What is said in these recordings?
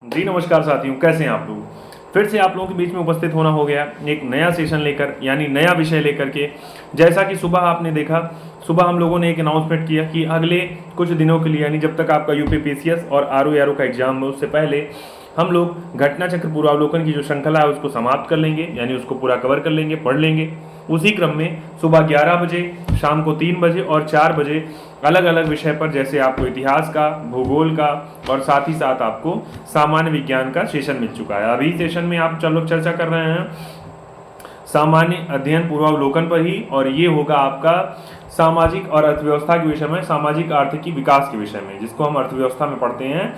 जी नमस्कार साथियों, कैसे हैं आप लोग। फिर से आप लोगों के बीच में उपस्थित होना हो गया एक नया सेशन लेकर, यानी नया विषय लेकर के। जैसा कि सुबह आपने देखा, सुबह हम लोगों ने एक अनाउंसमेंट किया कि अगले कुछ दिनों के लिए, यानी जब तक आपका यूपीपीसीएस और आरओ का एग्जाम है उससे पहले हम लोग घटना चक्र पूर्वावलोकन की जो श्रृंखला है उसको समाप्त कर लेंगे, यानी उसको पूरा कवर कर लेंगे, पढ़ लेंगे। उसी क्रम में सुबह 11 बजे, शाम को 3 बजे और 4 बजे अलग अलग विषय पर, जैसे आपको इतिहास का, भूगोल का और साथ ही साथ आपको सामान्य विज्ञान का सेशन मिल चुका है। अभी सेशन में आप लोग चर्चा कर रहे हैं सामान्य अध्ययन पूर्वावलोकन पर ही, और ये होगा आपका सामाजिक और अर्थव्यवस्था के विषय में, सामाजिक आर्थिकी विकास के विषय में, जिसको हम अर्थव्यवस्था में पढ़ते हैं।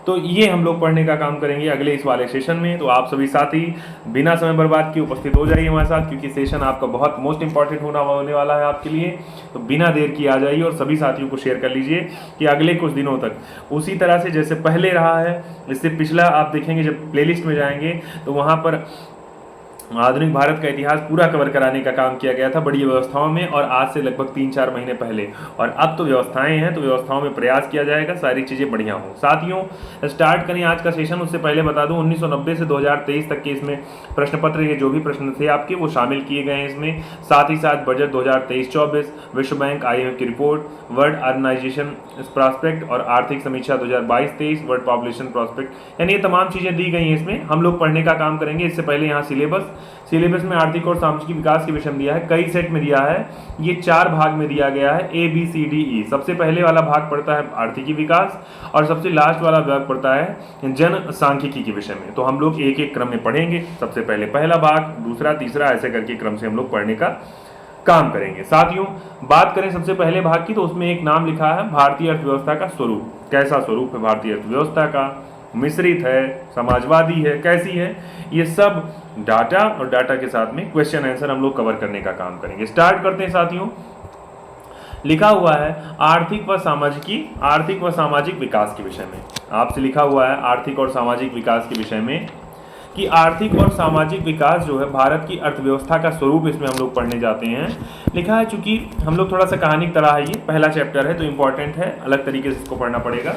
तो ये हम लोग पढ़ने का काम करेंगे अगले इस वाले सेशन में। तो आप सभी साथी बिना समय बर्बाद किए उपस्थित हो जाइए हमारे साथ, क्योंकि सेशन आपका बहुत मोस्ट इंपॉर्टेंट होने वाला है आपके लिए। तो बिना देर किए आ जाइए और सभी साथियों को शेयर कर लीजिए कि अगले कुछ दिनों तक उसी तरह से जैसे पहले रहा है, इससे पिछला आप देखेंगे जब प्लेलिस्ट में जाएंगे तो वहाँ पर आधुनिक भारत का इतिहास पूरा कवर कराने का काम किया गया था बड़ी व्यवस्थाओं में, और आज से लगभग 3-4 महीने पहले। और अब तो व्यवस्थाएं हैं, तो व्यवस्थाओं में प्रयास किया जाएगा सारी चीज़ें बढ़िया हो। साथियों स्टार्ट करें आज का सेशन। उससे पहले बता दूं 1990 से 2023 तक के इसमें प्रश्न पत्र के जो भी प्रश्न थे आपके वो शामिल किए गए हैं इसमें। साथ ही साथ बजट 2023-24, विश्व बैंक IMF की रिपोर्ट, वर्ल्ड अर्बनाइजेशन प्रॉस्पेक्ट और आर्थिक समीक्षा 2022-23, वर्ल्ड पॉपुलेशन प्रॉस्पेक्ट, यानी ये तमाम चीज़ें दी गई हैं इसमें। हम लोग पढ़ने का काम करेंगे। इससे पहले यहाँ सिलेबस में आर्थिक और सामाजिक विकास के विषय में दिया है, कई सेट में दिया है। ये 4 भाग में दिया गया है, ABCDE। सबसे पहले वाला भाग पड़ता है आर्थिकी विकास और सबसे लास्ट वाला भाग पड़ता है जनसांख्यिकी के विषय में। तो हम लोग एक एक क्रम में पढ़ेंगे। सबसे पहले पहला भाग, दूसरा, तीसरा, ऐसे करके क्रम से हम लोग पढ़ने का काम करेंगे। साथियों बात करें सबसे पहले भाग की, तो उसमें एक नाम लिखा है भारतीय अर्थव्यवस्था का स्वरूप। कैसा स्वरूप है भारतीय अर्थव्यवस्था का? मिश्रित है, समाजवादी है, कैसी है? ये सब डाटा और डाटा के साथ में क्वेश्चन आंसर हम लोग कवर करने का काम करेंगे। स्टार्ट करते हैं साथियों। लिखा हुआ है आर्थिक व सामाजिक विकास के विषय में। आपसे लिखा हुआ है आर्थिक और सामाजिक विकास के विषय में कि आर्थिक और सामाजिक विकास जो है भारत की अर्थव्यवस्था का स्वरूप, इसमें हम लोग पढ़ने जाते हैं। लिखा है, चूंकि हम लोग थोड़ा सा कहानी की तरह है, ये पहला चैप्टर है तो इंपॉर्टेंट है, अलग तरीके से इसको पढ़ना पड़ेगा।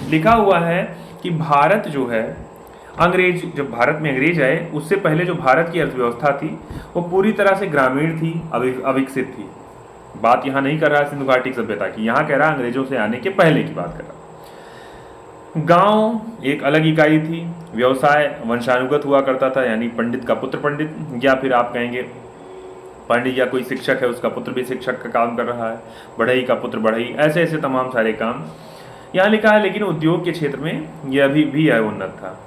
लिखा हुआ है कि भारत जो है, जब भारत में अंग्रेज आए उससे पहले जो भारत की अर्थव्यवस्था थी वो पूरी तरह से ग्रामीण थी, अविकसित थी। बात यहाँ नहीं कर रहा है सिंधु घाटी सभ्यता की, यहाँ कह रहा अंग्रेजों से आने के पहले की बात कर रहा। गांव एक अलग इकाई थी, व्यवसाय वंशानुगत हुआ करता था, यानी पंडित का पुत्र पंडित, या फिर आप कहेंगे पंडित या कोई शिक्षक है उसका पुत्र भी शिक्षक का काम कर रहा है, बढ़ई का पुत्र बढ़ई, ऐसे ऐसे तमाम सारे काम यहाँ लिखा है। लेकिन उद्योग के क्षेत्र में यह अभी भी उन्नत था।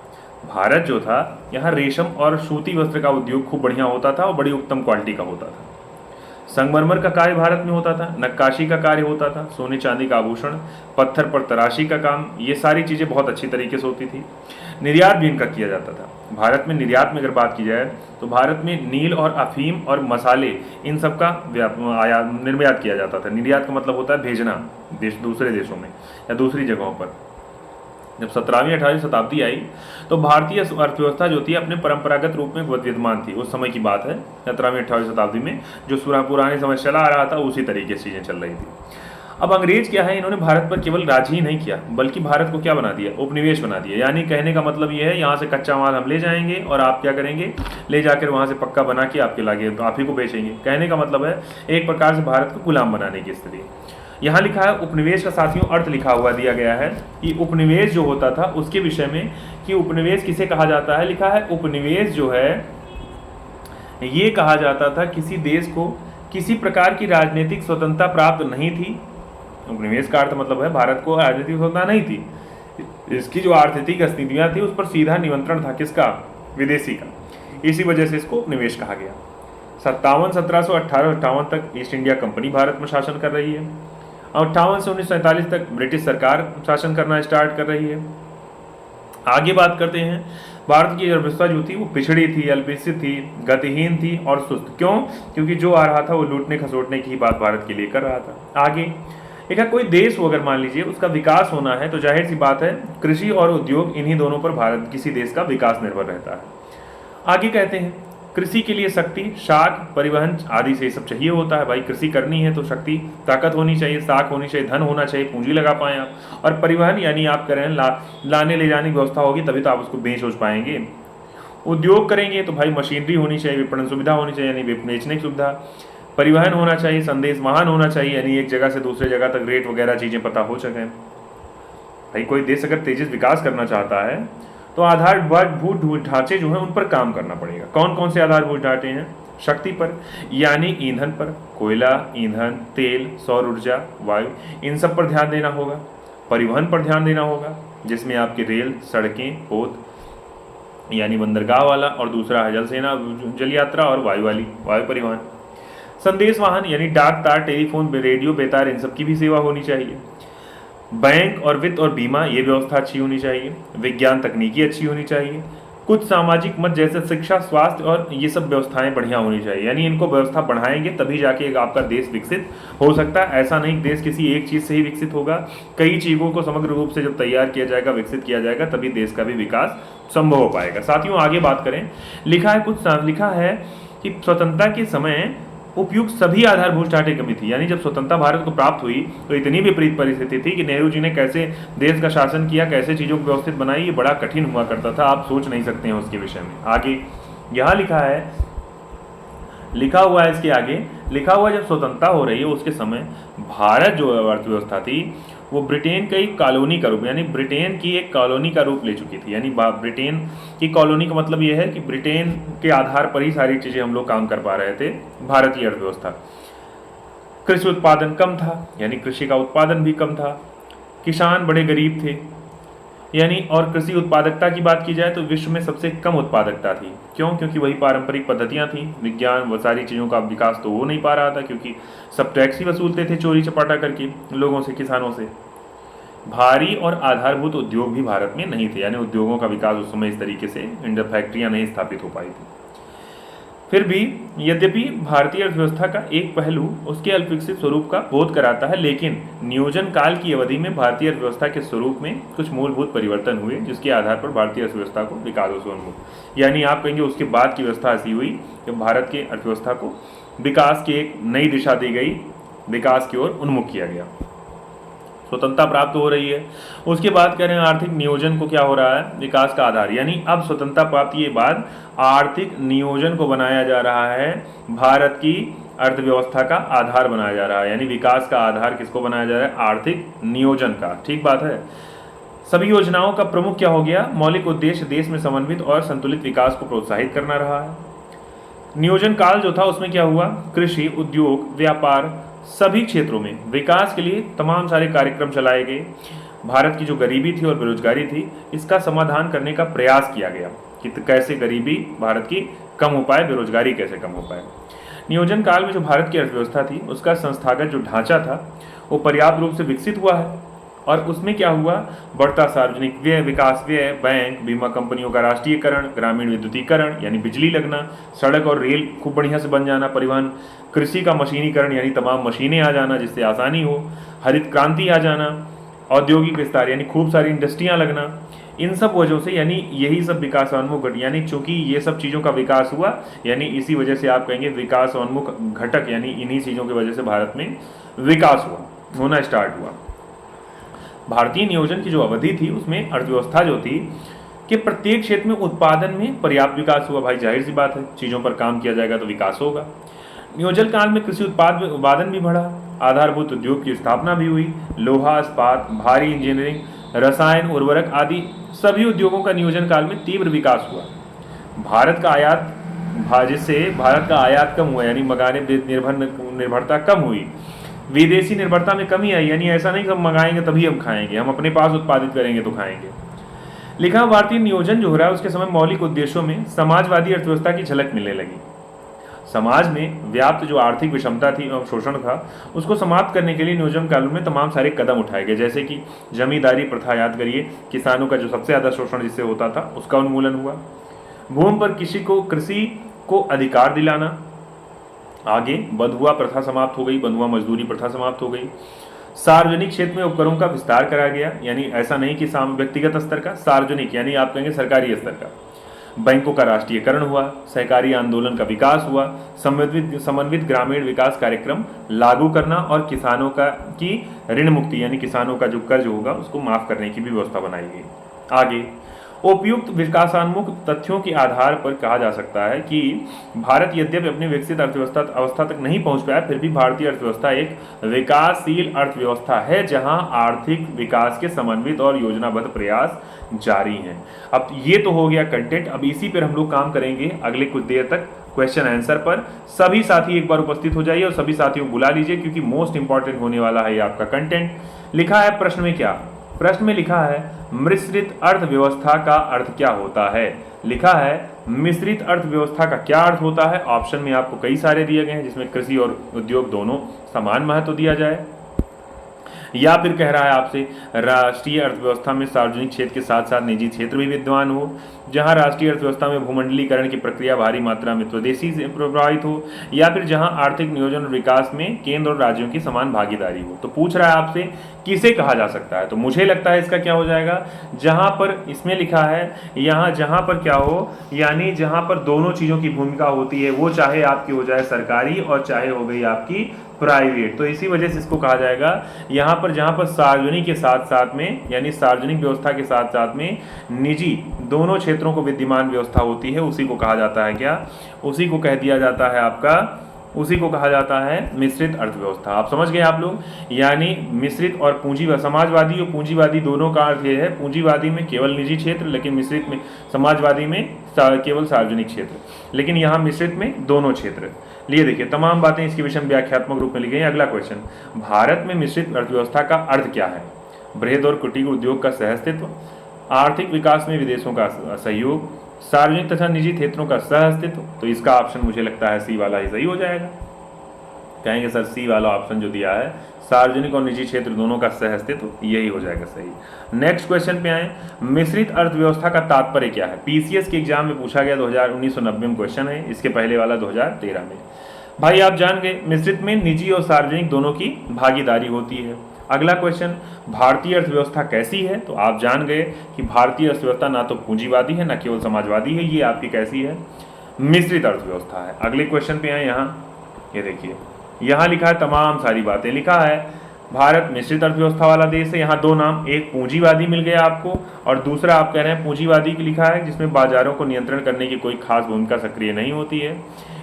भारत जो था, यहाँ रेशम और सूती वस्त्र का उद्योग खूब बढ़िया होता था और बड़ी उत्तम क्वालिटी का होता था। संगमरमर का कार्य भारत में होता था, नक्काशी का कार्य होता था, सोने चांदी का आभूषण, पत्थर पर तराशी का काम, ये सारी चीज़ें बहुत अच्छी तरीके से होती थी। निर्यात भी इनका किया जाता था। भारत में निर्यात में अगर बात की जाए तो भारत में नील और अफीम और मसाले, इन सब का निर्यात किया जाता था। निर्यात का मतलब होता है भेजना दूसरे देशों में या दूसरी जगहों पर। जब 17वीं 18वीं शताब्दी आई तो भारतीय अर्थव्यवस्था जो थी अपने परंपरागत रूप में विद्यमान थी। उस समय की बात है, 17वीं 18वीं शताब्दी में जो पुराने समय चला आ रहा था उसी तरीके से चीज़ें चल रही थी। अब अंग्रेज क्या है, इन्होंने भारत पर केवल राज ही नहीं किया बल्कि भारत को क्या बना दिया, उपनिवेश बना दिया। यानी कहने का मतलब ये है, यहाँ से कच्चा माल हम ले जाएंगे और आप क्या करेंगे, ले जाकर वहाँ से पक्का बना के आपके लागे तो आप ही को बेचेंगे। कहने का मतलब है एक प्रकार से भारत को गुलाम बनाने की स्थिति। यहाँ लिखा है उपनिवेश का साथियों अर्थ लिखा हुआ दिया गया है कि उपनिवेश जो होता था उसके विषय में, कि उपनिवेश किसे कहा जाता है। लिखा है उपनिवेश जो है ये कहा जाता था किसी देश को किसी प्रकार की राजनीतिक स्वतंत्रता प्राप्त नहीं थी। उपनिवेश का अर्थ मतलब है भारत को राजनीतिक स्वतंत्रता नहीं थी, इसकी जो आर्थिक स्थितियाँ थी उस पर सीधा नियंत्रण था किसका, विदेशी का। इसी वजह से इसको उपनिवेश कहा गया। 1758 तक ईस्ट इंडिया कंपनी भारत में शासन कर रही है और 58 से 1947 तक ब्रिटिश सरकार शासन करना स्टार्ट कर रही है। आगे बात करते हैं, भारत की अर्थव्यवस्था जो थी वो पिछड़ी थी, अल्पविकसित थी, गतिहीन थी और सुस्त। क्यों? क्योंकि जो आ रहा था वो लूटने खसोटने की बात भारत के लिए कर रहा था। आगे देखा, कोई देश हो अगर मान लीजिए उसका विकास होना है तो जाहिर सी बात है कृषि और उद्योग, इन्हीं दोनों पर भारत किसी देश का विकास निर्भर रहता है। आगे कहते हैं कृषि के लिए शक्ति, शाक, परिवहन आदि से ये सब चाहिए होता है। भाई कृषि करनी है तो शक्ति, ताकत होनी चाहिए, शाक होनी चाहिए, धन होना चाहिए, पूंजी लगा पाएँ आप। और परिवहन यानी आप करें लाने ले जाने की व्यवस्था होगी तभी तो आप उसको बेच उच पाएंगे। उद्योग करेंगे तो भाई मशीनरी होनी चाहिए, विपणन सुविधा होनी चाहिए यानी बेचने की सुविधा, परिवहन होना चाहिए, संदेश वाहन होना चाहिए यानी एक जगह से दूसरे जगह तक रेट वगैरह चीज़ें पता हो सकें। भाई कोई देश अगर तेजी से विकास करना चाहता है तो आधारभूत ढांचे जो हैं उन पर काम करना पड़ेगा। कौन कौन से आधारभूत ढांचे हैं? शक्ति पर यानी ईंधन पर, कोयला, ईंधन, तेल, सौर ऊर्जा, वायु, इन सब पर ध्यान देना होगा। परिवहन पर ध्यान देना होगा जिसमें आपकी रेल, सड़कें, पोत यानी बंदरगाह वाला, और दूसरा है जल सेना, जल यात्रा, और वायु परिवहन। संदेश वाहन यानी डाक तार, टेलीफोन, रेडियो, बेतार, इन सब की भी सेवा होनी चाहिए। बैंक और वित्त और बीमा ये व्यवस्था अच्छी होनी चाहिए। विज्ञान तकनीकी अच्छी होनी चाहिए। कुछ सामाजिक मत जैसे शिक्षा, स्वास्थ्य और ये सब व्यवस्थाएं बढ़िया होनी चाहिए। यानी इनको व्यवस्था बढ़ाएंगे तभी जाके एक आपका देश विकसित हो सकता है। ऐसा नहीं देश किसी एक चीज़ से ही विकसित होगा, कई चीज़ों को समग्र रूप से जब तैयार किया जाएगा, विकसित किया जाएगा, तभी देश का भी विकास संभव हो पाएगा। साथियों आगे बात करें, लिखा है कि स्वतंत्रता के समय उपयुक्त सभी आधारभूत ढांचे कमी थी। यानी जब स्वतंत्रता भारत को प्राप्त हुई तो इतनी विपरीत परिस्थिति थी कि नेहरू जी ने कैसे देश का शासन किया, कैसे चीज़ों को व्यवस्थित बनाई, ये बड़ा कठिन हुआ करता था। आप सोच नहीं सकते हैं उसके विषय में। आगे यहाँ लिखा हुआ है इसके आगे लिखा हुआ जब स्वतंत्रता हो रही है उसके समय भारत जो अर्थव्यवस्था थी वो ब्रिटेन का एक कॉलोनी का रूप, यानी ब्रिटेन की एक कॉलोनी का रूप ले चुकी थी। यानी ब्रिटेन की कॉलोनी का मतलब ये है कि ब्रिटेन के आधार पर ही सारी चीज़ें हम लोग काम कर पा रहे थे। भारतीय अर्थव्यवस्था, कृषि उत्पादन कम था, यानी कृषि का उत्पादन भी कम था। किसान बड़े गरीब थे, यानी और कृषि उत्पादकता की बात की जाए तो विश्व में सबसे कम उत्पादकता थी। क्यों? क्योंकि वही पारंपरिक पद्धतियां थी। विज्ञान व सारी चीज़ों का विकास तो हो नहीं पा रहा था क्योंकि सब टैक्स ही वसूलते थे चोरी चपाटा करके लोगों से, किसानों से। भारी और आधारभूत उद्योग भी भारत में नहीं थे, यानी उद्योगों का विकास उस समय इस तरीके से फैक्ट्रियां नहीं स्थापित हो पाई थी। फिर भी यद्यपि भारतीय अर्थव्यवस्था का एक पहलू उसके अल्पविकसित स्वरूप का बोध कराता है, लेकिन नियोजन काल की अवधि में भारतीय अर्थव्यवस्था के स्वरूप में कुछ मूलभूत परिवर्तन हुए जिसके आधार पर भारतीय अर्थव्यवस्था को विकासोन्मुख, यानी आप कहेंगे उसके बाद की व्यवस्था ऐसी हुई कि भारत की अर्थव्यवस्था को विकास की एक नई दिशा दी गई, विकास की ओर उन्मुख किया गया। स्वतंत्रता प्राप्त हो रही है, उसके बाद कह रहे हैं आर्थिक नियोजन को क्या हो रहा है, विकास का आधार, यानी अब स्वतंत्रता प्राप्ति के बाद आर्थिक नियोजन को बनाया जा रहा है, भारत की अर्थव्यवस्था का आधार बनाया जा रहा है। यानी विकास का आधार किसको बनाया जा रहा है? आर्थिक नियोजन का। ठीक बात है। सभी योजनाओं का प्रमुख क्या हो गया? मौलिक उद्देश्य देश में समन्वित और संतुलित विकास को प्रोत्साहित करना रहा है। नियोजन काल जो था उसमें क्या हुआ? कृषि, उद्योग, व्यापार, सभी क्षेत्रों में विकास के लिए तमाम सारे कार्यक्रम चलाए गए। भारत की जो गरीबी थी और बेरोजगारी थी इसका समाधान करने का प्रयास किया गया कि कैसे गरीबी भारत की कम हो पाए, बेरोजगारी कैसे कम हो पाए। नियोजन काल में जो भारत की अर्थव्यवस्था थी उसका संस्थागत जो ढांचा था वो पर्याप्त रूप से विकसित हुआ है और उसमें क्या हुआ? बढ़ता सार्वजनिक व्यय, विकास व्यय, बैंक, बीमा कंपनियों का राष्ट्रीयकरण, ग्रामीण विद्युतीकरण यानी बिजली लगना, सड़क और रेल खूब बढ़िया से बन जाना, परिवहन, कृषि का मशीनीकरण यानी तमाम मशीनें आ जाना जिससे आसानी हो, हरित क्रांति आ जाना, औद्योगिक विस्तार यानी खूब सारी इंडस्ट्रियाँ लगना। इन सब वजहों से यानी यही सब विकासोन्मुख घटक, यानी चूंकि ये सब चीज़ों का विकास हुआ यानी इसी वजह से आप कहेंगे विकासोन्मुख घटक, यानी इन्हीं चीज़ों की वजह से भारत में विकास होना स्टार्ट हुआ। भारतीय नियोजन की जो अवधि थी उसमें अर्थव्यवस्था जो थी कि प्रत्येक क्षेत्र में उत्पादन में पर्याप्त विकास हुआ। भाई जाहिर सी बात है, चीज़ों पर काम किया जाएगा तो विकास होगा। नियोजन काल में कृषि उत्पादन भी बढ़ा, आधारभूत उद्योग की स्थापना भी हुई, लोहा, इस्पात, भारी इंजीनियरिंग, रसायन, उर्वरक आदि सभी उद्योगों का नियोजन काल में तीव्र विकास हुआ। जिससे भारत का आयात कम हुआ, यानी मंगाने निर्भरता कम हुई, विदेशी निर्भरता में कमी आई, यानी ऐसा नहीं कि हम मंगाएंगे तभी हम खाएंगे, हम अपने पास उत्पादित करेंगे तो खाएंगे। लिखा भारतीय नियोजन जो हो रहा है उसके समय मौलिक उद्देश्यों में समाजवादी अर्थव्यवस्था की झलक मिलने लगी। समाज में व्याप्त जो आर्थिक विषमता थी और शोषण था उसको समाप्त करने के लिए नियोजन काल में तमाम सारे कदम उठाए गए, जैसे कि जमींदारी प्रथा, याद करिए, किसानों का जो सबसे ज़्यादा शोषण जिससे होता था उसका उन्मूलन हुआ। भूमि पर कृषि को अधिकार दिलाना, आगे बंधुआ प्रथा समाप्त हो गई, बंधुआ मजदूरी प्रथा समाप्त हो गई। सार्वजनिक क्षेत्र में उपकरणों का विस्तार कराया गया, यानी ऐसा नहीं कि व्यक्तिगत स्तर का, सार्वजनिक यानी आप कहेंगे सरकारी स्तर का। बैंकों का राष्ट्रीयकरण हुआ, सहकारी आंदोलन का विकास हुआ, समन्वित ग्रामीण विकास कार्यक्रम लागू करना और किसानों की ऋण मुक्ति यानी किसानों का जो कर्ज होगा उसको माफ करने की भी व्यवस्था बनाई गई। आगे, उपयुक्त विकासान्मुख तथ्यों के आधार पर कहा जा सकता है कि भारत यद्यपि अपनी विकसित अवस्था तक नहीं पहुंच पाया, फिर भी भारतीय अर्थव्यवस्था एक विकासशील अर्थव्यवस्था है जहां आर्थिक विकास के समन्वित और योजनाबद्ध प्रयास जारी हैं। अब ये तो हो गया कंटेंट। अब इसी पर हम लोग काम करेंगे अगले कुछ देर तक क्वेश्चन आंसर पर। सभी साथी एक बार उपस्थित हो जाइए और सभी साथियों को बुला लीजिए क्योंकि मोस्ट इंपॉर्टेंट होने वाला है ये आपका कंटेंट। लिखा है प्रश्न में क्या? प्रश्न में लिखा है मिश्रित अर्थव्यवस्था का अर्थ क्या होता है। लिखा है मिश्रित अर्थव्यवस्था का क्या अर्थ होता है। ऑप्शन में आपको कई सारे दिए गए हैं जिसमें कृषि और उद्योग दोनों समान महत्व दिया जाए, या फिर कह रहा है आपसे राष्ट्रीय अर्थव्यवस्था में सार्वजनिक क्षेत्र के साथ साथ निजी क्षेत्र भी विद्यमान हो, जहां राष्ट्रीय अर्थव्यवस्था में भूमंडलीकरण की प्रक्रिया भारी मात्रा में स्वदेशी से प्रभावित हो, या फिर जहां आर्थिक नियोजन और विकास में केंद्र और राज्यों की समान भागीदारी हो। तो पूछ रहा है आपसे किसे कहा जा सकता है, तो मुझे लगता है इसका क्या हो जाएगा, जहां पर इसमें लिखा है यहाँ जहां पर क्या हो, यानी जहां पर दोनों चीज़ों की भूमिका होती है, वो चाहे आपकी हो जाए सरकारी और चाहे हो गई आपकी प्राइवेट। तो इसी वजह से इसको कहा जाएगा यहाँ पर जहाँ पर सार्वजनिक के साथ साथ में यानी सार्वजनिक व्यवस्था के साथ साथ में निजी दोनों क्षेत्रों को विद्यमान व्यवस्था होती है, उसी को कहा जाता है क्या, उसी को कह दिया जाता है आपका, उसी को कहा जाता है मिश्रित अर्थव्यवस्था। आप समझ गए आप लोग, यानी मिश्रित और समाजवादी और पूंजीवादी दोनों का अर्थ ये है, पूंजीवादी में केवल निजी क्षेत्र, लेकिन मिश्रित में समाजवादी में केवल सार्वजनिक क्षेत्र, लेकिन यहाँ मिश्रित में दोनों क्षेत्र। लिए देखिए तमाम बातें इसके विषय में व्याख्यात्मक रूप में लिखी गई। अगला क्वेश्चन, भारत में मिश्रित अर्थव्यवस्था का अर्थ क्या है? बृहद और कुटीर उद्योग का सहअस्तित्व, आर्थिक विकास में विदेशों का सहयोग, सार्वजनिक तथा निजी क्षेत्रों का सहअस्तित्व। तो इसका ऑप्शन मुझे लगता है सी वाला ही सही हो जाएगा। कहेंगे सर सी वाला ऑप्शन जो दिया है सार्वजनिक और निजी क्षेत्र दोनों का सहअस्तित्व, यही हो जाएगा सही। नेक्स्ट क्वेश्चन पे आए, मिश्रित अर्थव्यवस्था का तात्पर्य क्या है? पीसीएस के एग्जाम में पूछा गया 1990 में क्वेश्चन है, इसके पहले वाला 2013 में। भाई आप जान गए मिश्रित में निजी और सार्वजनिक दोनों की भागीदारी होती है। अगला क्वेश्चन, भारतीय अर्थव्यवस्था कैसी है? तो आप जान गए कि भारतीय अर्थव्यवस्था ना तो पूंजीवादी है ना केवल समाजवादी है, ये आपकी कैसी है? मिश्रित अर्थव्यवस्था है। अगले क्वेश्चन पे आए, यहाँ ये देखिए यहाँ लिखा है तमाम सारी बातें, लिखा है भारत मिश्रित अर्थव्यवस्था वाला देश है। यहाँ दो नाम, एक पूंजीवादी मिल गया आपको और दूसरा आप कह रहे हैं पूंजीवादी की लिखा है जिसमें बाजारों को नियंत्रण करने की कोई खास भूमिका सक्रिय नहीं होती है,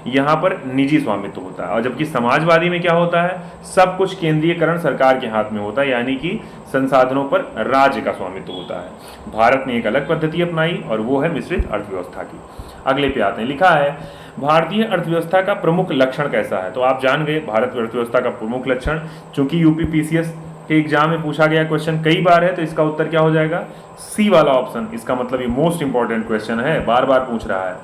यहाँ पर निजी स्वामित्व होता है। और जबकि समाजवादी में क्या होता है, सब कुछ केंद्रीयकरण सरकार के हाथ में होता है, यानी कि संसाधनों पर राज्य का स्वामित्व होता है। भारत ने एक अलग पद्धति अपनाई और वो है मिश्रित अर्थव्यवस्था की। अगले पे आते हैं, लिखा है भारतीय अर्थव्यवस्था का प्रमुख लक्षण कैसा है? तो आप जान गए भारत अर्थव्यवस्था का प्रमुख लक्षण, चूंकि यूपी पीसीएस के एग्जाम में पूछा गया क्वेश्चन कई बार है, तो इसका उत्तर क्या हो जाएगा? सी वाला ऑप्शन। इसका मतलब ये मोस्ट इंपॉर्टेंट क्वेश्चन है, बार बार पूछ रहा है।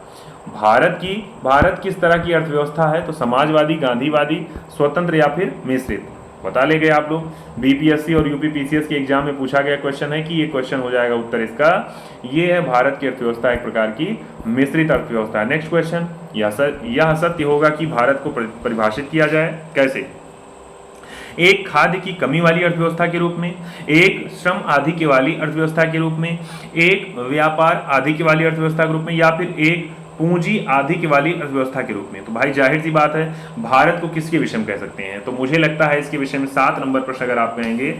भारत किस तरह की अर्थव्यवस्था है? तो समाजवादी, गांधीवादी, स्वतंत्र या फिर मिश्रित? बता ले गए आप लोग। बीपीएससी और यूपी पीसीएस के एग्जाम में पूछा गया क्वेश्चन है कि ये क्वेश्चन हो जाएगा उत्तर इसका, ये है भारत की अर्थव्यवस्था एक प्रकार की मिश्रित अर्थव्यवस्था है। नेक्स्ट क्वेश्चन, यह सत्य होगा कि भारत को परिभाषित किया जाए कैसे? एक खाद्य की कमी वाली अर्थव्यवस्था के रूप में, एक श्रम आधिक्य वाली अर्थव्यवस्था के रूप में, एक व्यापार आधिक्य वाली अर्थव्यवस्था के रूप में, या फिर एक पूंजी आधिक्य वाली अर्थव्यवस्था के रूप में? तो भाई जाहिर सी बात है भारत को किसके विषय में कह सकते हैं? तो मुझे लगता है इसके विषय में 7 नंबर प्रश्न अगर आप कहेंगे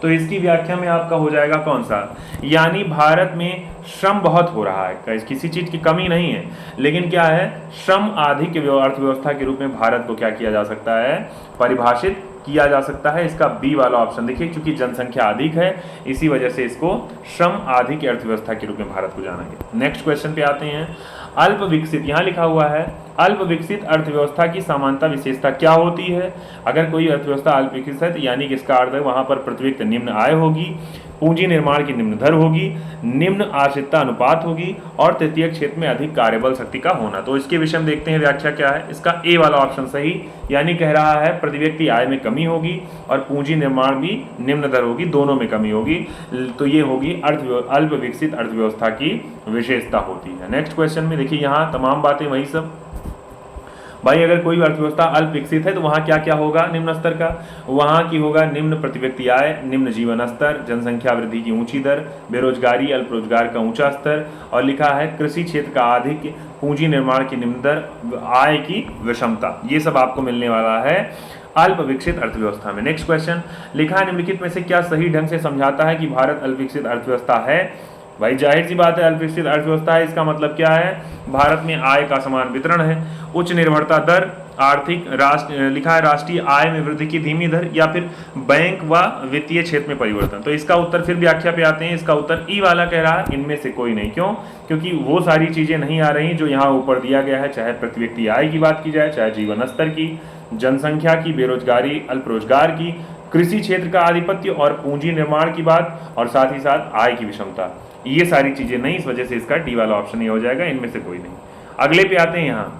तो इसकी व्याख्या में आपका हो जाएगा कौन सा, यानी भारत में श्रम बहुत हो रहा है, किसी चीज की कमी नहीं है, लेकिन क्या है, श्रम आधिक्य अर्थव्यवस्था के रूप में भारत को क्या किया जा सकता है? परिभाषित किया जा सकता है। इसका बी वाला ऑप्शन देखिए, क्योंकि जनसंख्या अधिक है इसी वजह से इसको श्रम आधिक्य अर्थव्यवस्था के रूप में भारत को जानेंगे। नेक्स्ट क्वेश्चन पे आते हैं, अल्प विकसित, यहाँ लिखा हुआ है अल्प विकसित अर्थव्यवस्था की समानता विशेषता क्या होती है? अगर कोई अर्थव्यवस्था अल्प विकसित है तो यानी कि इसका अर्थ है वहां पर प्रत्येक निम्न आय होगी, पूंजी निर्माण की निम्न दर होगी, निम्न आश्रितता अनुपात होगी और तृतीय क्षेत्र में अधिक कार्यबल शक्ति का होना। तो इसके विषय में देखते हैं व्याख्या क्या है। इसका ए वाला ऑप्शन सही, यानी कह रहा है प्रति व्यक्ति आय में कमी होगी और पूंजी निर्माण भी निम्न दर होगी, दोनों में कमी होगी, तो ये होगी अल्प विकसित अर्थव्यवस्था की विशेषता होती है। नेक्स्ट क्वेश्चन में देखिए यहाँ तमाम बातें वही सब, भाई अगर कोई अर्थव्यवस्था अल्प विकसित है तो वहां क्या क्या होगा निम्न स्तर का, वहां की होगा निम्न प्रति व्यक्ति आय, निम्न जीवन स्तर, जनसंख्या वृद्धि की ऊंची दर, बेरोजगारी अल्प रोजगार का ऊंचा स्तर, और लिखा है कृषि क्षेत्र का अधिक, पूंजी निर्माण की निम्न दर, आय की विषमता। ये सब आपको मिलने वाला है अल्प विकसित अर्थव्यवस्था में। नेक्स्ट क्वेश्चन, लिखा है निम्नलिखित में से क्या सही ढंग से समझाता है कि भारत अल्प विकसित अर्थव्यवस्था है। भाई जाहिर सी बात है अल्प विकसित अर्थव्यवस्था है, इसका मतलब क्या है, भारत में आय का समान वितरण है, उच्च निर्भरता दर, आर्थिक लिखा है राष्ट्रीय आय में वृद्धि की धीमी दर, या फिर बैंक व वित्तीय क्षेत्र में परिवर्तन। तो इसका उत्तर फिर व्याख्या पे आते हैं, इसका उत्तर ई वाला कह रहा है इनमें से कोई नहीं। क्यों? क्योंकि वो सारी चीजें नहीं आ रही जो यहाँ ऊपर दिया गया है, चाहे प्रति व्यक्ति आय की बात की जाए, चाहे जीवन स्तर की, जनसंख्या की, बेरोजगारी अल्प रोजगार की, कृषि क्षेत्र का आधिपत्य और पूंजी निर्माण की बात, और साथ ही साथ आय की विषमता, ये सारी चीजें नहीं, इस वजह से इसका डी वाला ऑप्शन ही हो जाएगा, इनमें से कोई नहीं। अगले पे आते हैं, यहाँ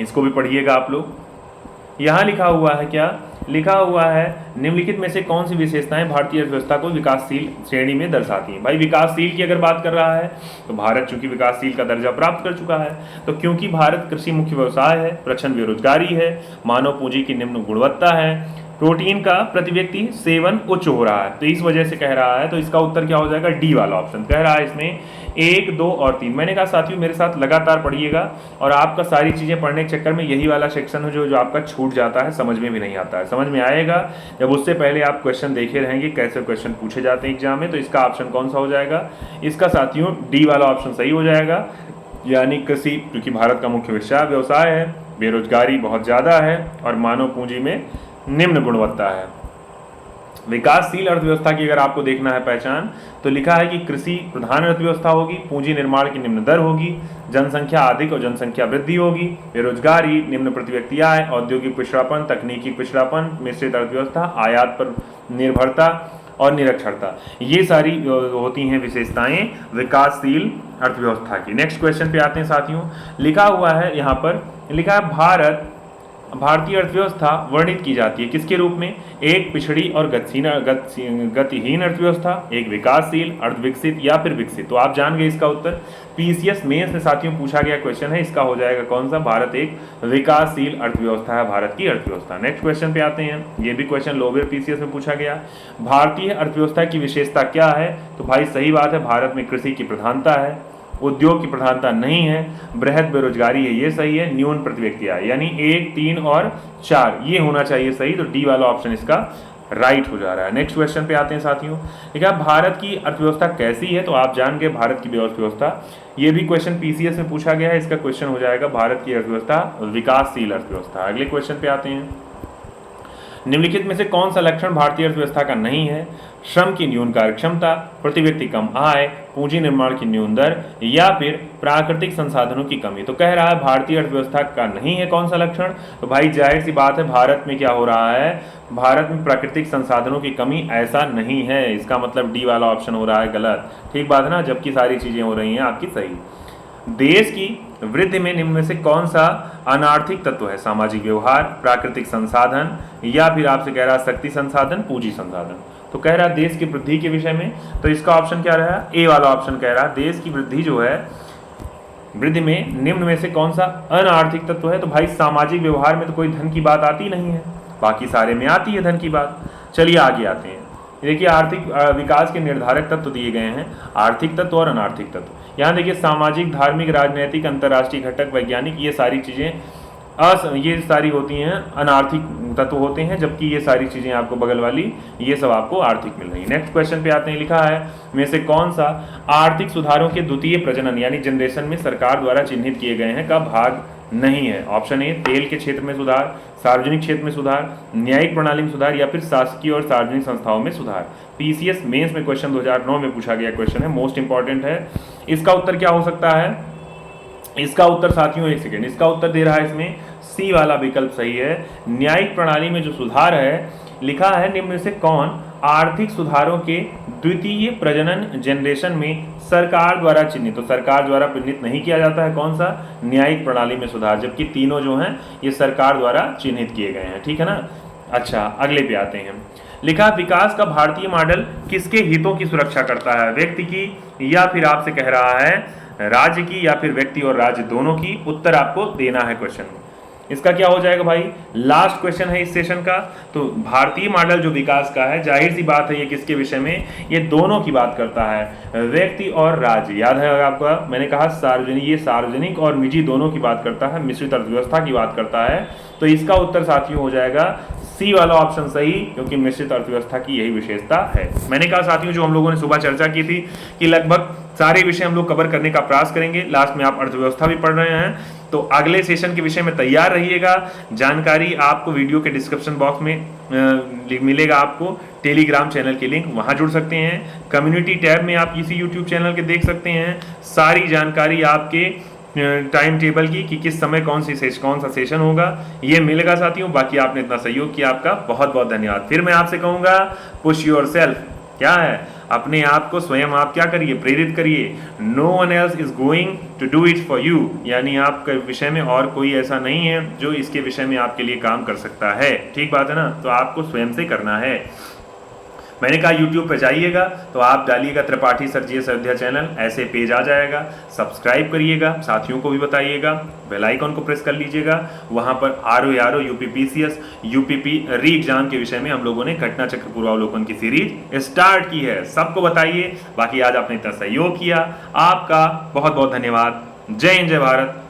इसको भी पढ़िएगा आप लोग। यहाँ लिखा हुआ है क्या, लिखा हुआ है निम्नलिखित में से कौन सी विशेषताएं भारतीय अर्थव्यवस्था को विकासशील श्रेणी में दर्शाती हैं। भाई विकासशील की अगर बात कर रहा है तो भारत चूंकि विकासशील का दर्जा प्राप्त कर चुका है, तो क्योंकि भारत कृषि मुख्य व्यवसाय है, प्रचंड बेरोजगारी है, मानव पूंजी की निम्न गुणवत्ता है, प्रोटीन का प्रति व्यक्ति सेवन उच्च हो रहा है, तो इस वजह से कह रहा है। तो इसका उत्तर क्या हो जाएगा, डी वाला ऑप्शन कह रहा है इसमें 1, 2 और 3। मैंने कहा साथियों मेरे साथ लगातार पढ़िएगा, और आपका सारी चीजें पढ़ने के चक्कर में यही वाला सेक्शन है जो आपका छूट जाता है, समझ में भी नहीं आता है। समझ में आएगा जब उससे पहले आप क्वेश्चन देखे रहेंगे कैसे क्वेश्चन पूछे जाते हैं एग्जाम में। तो इसका ऑप्शन कौन सा हो जाएगा, इसका साथियों डी वाला ऑप्शन सही हो जाएगा, यानी कृषि, क्योंकि भारत का मुख्य व्यवसाय है, बेरोजगारी बहुत ज्यादा है, और मानव पूंजी में निम्न गुणवत्ता है। विकासशील अर्थव्यवस्था की अगर आपको देखना है पहचान, तो लिखा है कि कृषि प्रधान अर्थव्यवस्था होगी, पूंजी निर्माण की निम्न दर होगी, जनसंख्या अधिक और जनसंख्या वृद्धि होगी, बेरोजगारी, निम्न प्रति व्यक्ति आय, औद्योगिक पिछड़ापन, तकनीकी पिछड़ापन, मिश्रित अर्थव्यवस्था, आयात पर निर्भरता और निरक्षरता, ये सारी होती हैं विशेषताएं विकासशील अर्थव्यवस्था की। नेक्स्ट क्वेश्चन पे आते हैं साथियों, लिखा हुआ है यहाँ पर, लिखा है भारतीय अर्थव्यवस्था वर्णित की जाती है किसके रूप में, एक पिछड़ी और गतिहीन अर्थव्यवस्था, एक विकासशील, अर्धविकसित या फिर विकसित। तो आप जान गए इसका उत्तर, पीसीएस मेंस में साथियों पूछा गया क्वेश्चन है, इसका हो जाएगा कौन सा, भारत एक विकासशील अर्थव्यवस्था है, भारत की अर्थव्यवस्था। नेक्स्ट क्वेश्चन पे आते हैं, ये भी क्वेश्चन लोअर पीसीएस में पूछा गया, भारतीय अर्थव्यवस्था की विशेषता क्या है। तो भाई सही बात है, भारत में कृषि की प्रधानता है, उद्योग की प्रधानता नहीं है, बृहद बेरोजगारी है, ये सही है, न्यून प्रति व्यक्ति आय, यानी 1, 3 और 4 ये होना चाहिए सही। तो डी वाला ऑप्शन इसका राइट हो जा रहा है। नेक्स्ट क्वेश्चन पे आते हैं साथियों, ठीक है, भारत की अर्थव्यवस्था कैसी है। तो आप जान गए भारत की अर्थव्यवस्था, ये भी क्वेश्चन पीसीएस में पूछा गया है, इसका क्वेश्चन हो जाएगा भारत की अर्थव्यवस्था विकासशील अर्थव्यवस्था। अगले क्वेश्चन पे आते हैं, निम्नलिखित में से कौन सा लक्षण भारतीय अर्थव्यवस्था का नहीं है, श्रम की न्यून कार्यक्षमता, प्रति व्यक्ति कम आय, पूंजी निर्माण की न्यून दर, या फिर प्राकृतिक संसाधनों की कमी। तो कह रहा है भारतीय अर्थव्यवस्था का नहीं है कौन सा लक्षण। तो भाई जाहिर सी बात है, भारत में क्या हो रहा है, भारत में प्राकृतिक संसाधनों की कमी ऐसा नहीं है, इसका मतलब डी वाला ऑप्शन हो रहा है गलत। ठीक बात है ना, जबकि सारी चीजें हो रही हैं आपकी सही। देश की वृद्धि में निम्न में से कौन सा अनार्थिक तत्व है, सामाजिक व्यवहार, प्राकृतिक संसाधन, या फिर आपसे कह रहा शक्ति संसाधन, पूंजी संसाधन। तो कह रहा देश की वृद्धि के विषय में, तो इसका ऑप्शन क्या रहा, ए वाला ऑप्शन कह रहा देश की वृद्धि जो है, वृद्धि में निम्न में से कौन सा अनार्थिक तत्व है। तो भाई सामाजिक व्यवहार में तो कोई धन की बात आती नहीं है, बाकी सारे में आती है धन की बात। चलिए आगे आते हैं, देखिए आर्थिक विकास के निर्धारक तत्व दिए गए हैं, आर्थिक तत्व और अनार्थिक तत्व। यहाँ देखिए सामाजिक, धार्मिक, राजनीतिक, अंतर्राष्ट्रीय घटक, वैज्ञानिक, ये सारी चीजें ये सारी होती हैं अनार्थिक तत्व होते हैं, जबकि ये सारी चीजें आपको बगल वाली ये सब आपको आर्थिक मिल रही है। नेक्स्ट क्वेश्चन पे आते हैं, लिखा है में से कौन सा आर्थिक सुधारों के द्वितीय प्रजनन यानी जनरेशन में सरकार द्वारा चिन्हित किए गए हैं का भाग नहीं है। ऑप्शन ए तेल के क्षेत्र में सुधार, सार्वजनिक क्षेत्र में सुधार, न्यायिक प्रणाली में सुधार, या फिर शासकीय और सार्वजनिक संस्थाओं में सुधार। पीसीएस मेंस में क्वेश्चन 2009 में पूछा गया क्वेश्चन है, मोस्ट इंपॉर्टेंट है। इसका उत्तर क्या हो सकता है, इसका उत्तर साथियों एक सेकेंड, इसका उत्तर दे रहा है इसमें सी वाला विकल्प सही है। न्यायिक प्रणाली में जो सुधार है, लिखा है निम्न में से कौन आर्थिक सुधारों के द्वितीय प्रजनन जनरेशन में सरकार द्वारा चिन्हित, तो सरकार द्वारा चिन्हित नहीं किया जाता है कौन सा, न्यायिक प्रणाली में सुधार, जबकि तीनों जो हैं ये सरकार द्वारा चिन्हित किए गए हैं। ठीक है ना। अच्छा अगले पे आते हैं, लिखा विकास का भारतीय मॉडल किसके हितों की सुरक्षा करता है, व्यक्ति की या फिर आपसे कह रहा है राज्य की, या फिर व्यक्ति और राज्य दोनों की। उत्तर आपको देना है क्वेश्चन में। इसका क्या हो जाएगा भाई, लास्ट क्वेश्चन है इस सेशन का। तो भारतीय मॉडल जो विकास का है, जाहिर सी बात है ये किसके विषय में, ये दोनों की बात करता है, व्यक्ति और राज्य। याद है आपका, मैंने कहा सार्वजनिक, ये सार्वजनिक और निजी दोनों की बात करता है, मिश्रित अर्थव्यवस्था की बात करता है। तो इसका उत्तर साथियों हो जाएगा सी वाला ऑप्शन सही, क्योंकि मिश्रित अर्थव्यवस्था की यही विशेषता है। मैंने कहा साथियों, जो हम लोगों ने सुबह चर्चा की थी कि लगभग सारे विषय हम लोग कवर करने का प्रयास करेंगे, लास्ट में आप अर्थव्यवस्था भी पढ़ रहे हैं। तो अगले सेशन के विषय में तैयार रहिएगा। जानकारी आपको वीडियो के डिस्क्रिप्शन बॉक्स में मिलेगा, आपको टेलीग्राम चैनल के लिंक, वहां जुड़ सकते हैं। कम्युनिटी टैब में आप इसी यूट्यूब चैनल के देख सकते हैं सारी जानकारी आपके टाइम टेबल की, कि किस समय कौन सा सेशन होगा, ये मिलेगा साथियों। बाकी आपने इतना सहयोग किया, आपका बहुत बहुत धन्यवाद। फिर मैं आपसे कहूंगा, पुश योरसेल्फ, क्या है, अपने आप को स्वयं आप क्या करिए, प्रेरित करिए। No one else is going to do it for you, यानी आपके विषय में और कोई ऐसा नहीं है जो इसके विषय में आपके लिए काम कर सकता है। ठीक बात है ना, तो आपको स्वयं से करना है। मैंने कहा YouTube पे जाइएगा तो आप डालिएगा Tripathi sir GS Ayodhya channel, ऐसे पेज आ जाएगा। सब्सक्राइब करिएगा, साथियों को भी बताइएगा, बेल आइकन को प्रेस कर लीजिएगा। वहां पर RO UPPCS UPP री एग्जाम के विषय में हम लोगों ने घटना चक्र पूर्वावलोकन की सीरीज स्टार्ट की है, सबको बताइए। बाकी आज आपने इतना सहयोग किया, आपका बहुत बहुत धन्यवाद। जय हिंद, जय भारत,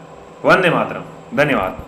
वंदे मातरम। धन्यवाद।